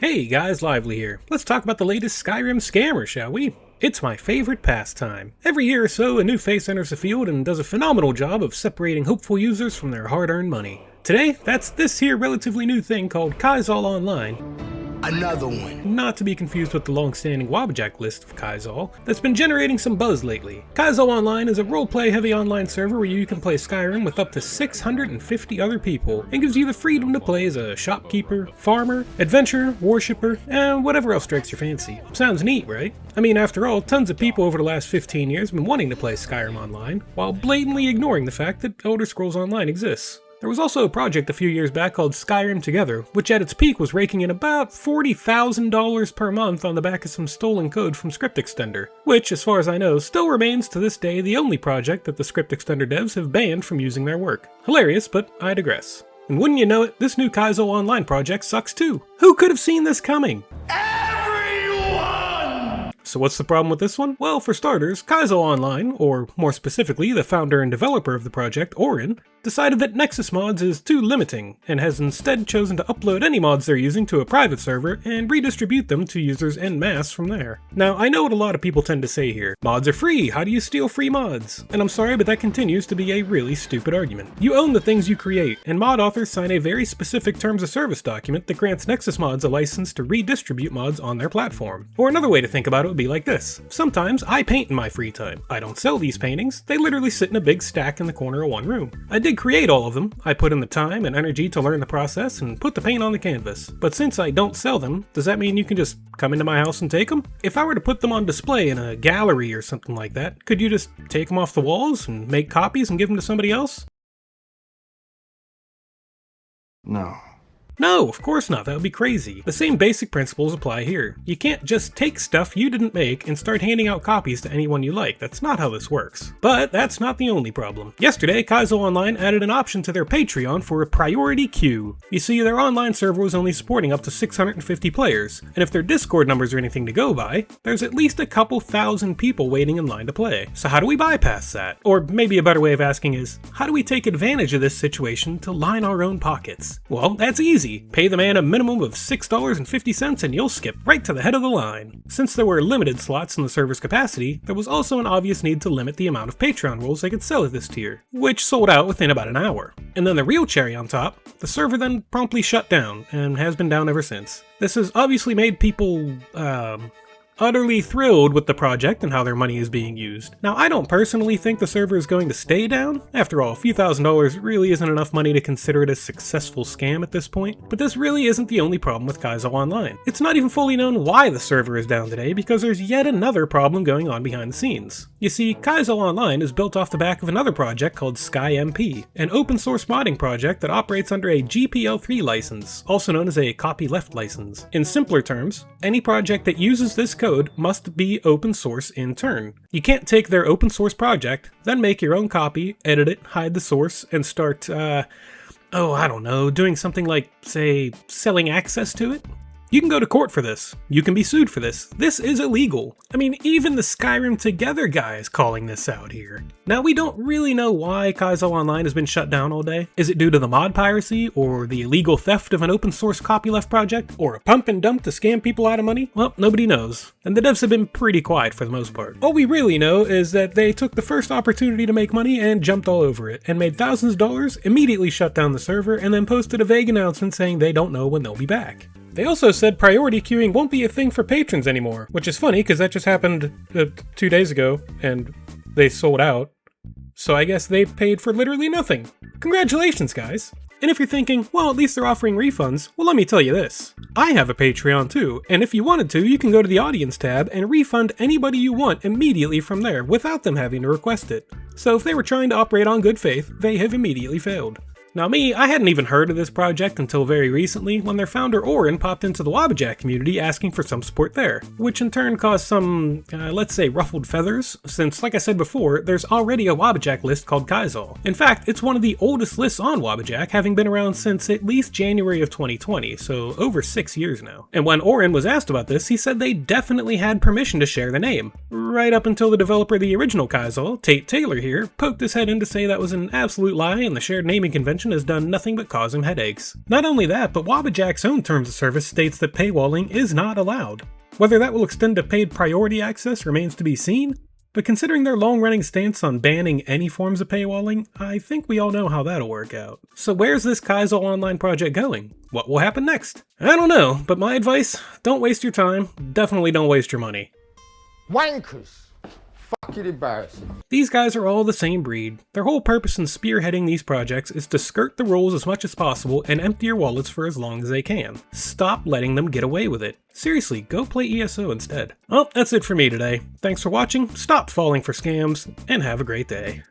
Hey guys, Lively here. Let's talk about the latest Skyrim scammer, shall we? It's my favorite pastime. Every year or so, a new face enters the field and does a phenomenal job of separating hopeful users from their hard-earned money. Today, that's this here relatively new thing called Keizaal Online. Another one. Not to be confused with the long-standing Wabbajack list of Keizaal that's been generating some buzz lately. Keizaal Online is a roleplay heavy online server where you can play Skyrim with up to 650 other people and gives you the freedom to play as a shopkeeper, farmer, adventurer, worshipper, and whatever else strikes your fancy. Sounds neat, right? I mean, after all, tons of people over the last 15 years have been wanting to play Skyrim Online, while blatantly ignoring the fact that Elder Scrolls Online exists. There was also a project a few years back called Skyrim Together, which at its peak was raking in about $40,000 per month on the back of some stolen code from Script Extender, which, as far as I know, still remains to this day the only project that the Script Extender devs have banned from using their work. Hilarious, but I digress. And wouldn't you know it, this new Keizaal Online project sucks too. Who could have seen this coming? So what's the problem with this one? Well, for starters, Keizaal Online, or more specifically, the founder and developer of the project, Orin, decided that NexusMods is too limiting, and has instead chosen to upload any mods they're using to a private server and redistribute them to users en masse from there. Now, I know what a lot of people tend to say here. Mods are free, how do you steal free mods? And I'm sorry, but that continues to be a really stupid argument. You own the things you create, and mod authors sign a very specific terms of service document that grants NexusMods a license to redistribute mods on their platform. Or another way to think about it would be like this. Sometimes I paint in my free time. I don't sell these paintings, they literally sit in a big stack in the corner of one room. I did create all of them. I put in the time and energy to learn the process and put the paint on the canvas. But since I don't sell them, does that mean you can just come into my house and take them? If I were to put them on display in a gallery or something like that, could you just take them off the walls and make copies and give them to somebody else? No. No, of course not, that would be crazy. The same basic principles apply here. You can't just take stuff you didn't make and start handing out copies to anyone you like. That's not how this works. But that's not the only problem. Yesterday, Keizaal Online added an option to their Patreon for a priority queue. You see, their online server was only supporting up to 650 players, and if their Discord numbers are anything to go by, there's at least a couple thousand people waiting in line to play. So how do we bypass that? Or maybe a better way of asking is, how do we take advantage of this situation to line our own pockets? Well, that's easy. Pay the man a minimum of $6.50 and you'll skip right to the head of the line. Since there were limited slots in the server's capacity, there was also an obvious need to limit the amount of Patreon roles they could sell at this tier, which sold out within about an hour. And then the real cherry on top, the server then promptly shut down, and has been down ever since. This has obviously made people, utterly thrilled with the project and how their money is being used. Now, I don't personally think the server is going to stay down. After all, a few $1,000s really isn't enough money to consider it a successful scam at this point. But this really isn't the only problem with Keizaal Online. It's not even fully known why the server is down today because there's yet another problem going on behind the scenes. You see, Keizaal Online is built off the back of another project called SkyMP, an open source modding project that operates under a GPL3 license, also known as a copyleft license. In simpler terms, any project that uses this code must be open source in turn. You can't take their open source project, then make your own copy, edit it, hide the source, and start, I don't know, doing something like, say, selling access to it? You can go to court for this. You can be sued for this. This is illegal. I mean, even the Skyrim Together guy is calling this out here. Now, we don't really know why Keizaal Online has been shut down all day. Is it due to the mod piracy, or the illegal theft of an open source copyleft project, or a pump and dump to scam people out of money? Well, nobody knows. And the devs have been pretty quiet for the most part. All we really know is that they took the first opportunity to make money and jumped all over it, and made thousands of dollars, immediately shut down the server, and then posted a vague announcement saying they don't know when they'll be back. They also said priority queuing won't be a thing for patrons anymore, which is funny because that just happened 2 days ago and they sold out. So I guess they paid for literally nothing. Congratulations, guys! And if you're thinking, well, at least they're offering refunds, well, let me tell you this. I have a Patreon too, and if you wanted to, you can go to the audience tab and refund anybody you want immediately from there without them having to request it. So if they were trying to operate on good faith, they have immediately failed. Now me, I hadn't even heard of this project until very recently when their founder Orin popped into the Wabbajack community asking for some support there, which in turn caused some, let's say, ruffled feathers, since like I said before, there's already a Wabbajack list called Keizaal. In fact, it's one of the oldest lists on Wabbajack, having been around since at least January of 2020, so over 6 years now. And when Orin was asked about this, he said they definitely had permission to share the name. right up until the developer of the original Keizaal, Tate Taylor here, poked his head in to say that was an absolute lie and the shared naming convention has done nothing but cause him headaches. Not only that, but Wabbajack's own terms of service states that paywalling is not allowed. Whether that will extend to paid priority access remains to be seen, but considering their long-running stance on banning any forms of paywalling, I think we all know how that'll work out. So where's this Keizaal Online project going? What will happen next? I don't know, but my advice, don't waste your time, definitely don't waste your money. Wankers! Fucking embarrassing. These guys are all the same breed. Their whole purpose in spearheading these projects is to skirt the rules as much as possible and empty your wallets for as long as they can. Stop letting them get away with it. Seriously, go play ESO instead. Well, that's it for me today. Thanks for watching, stop falling for scams, and have a great day.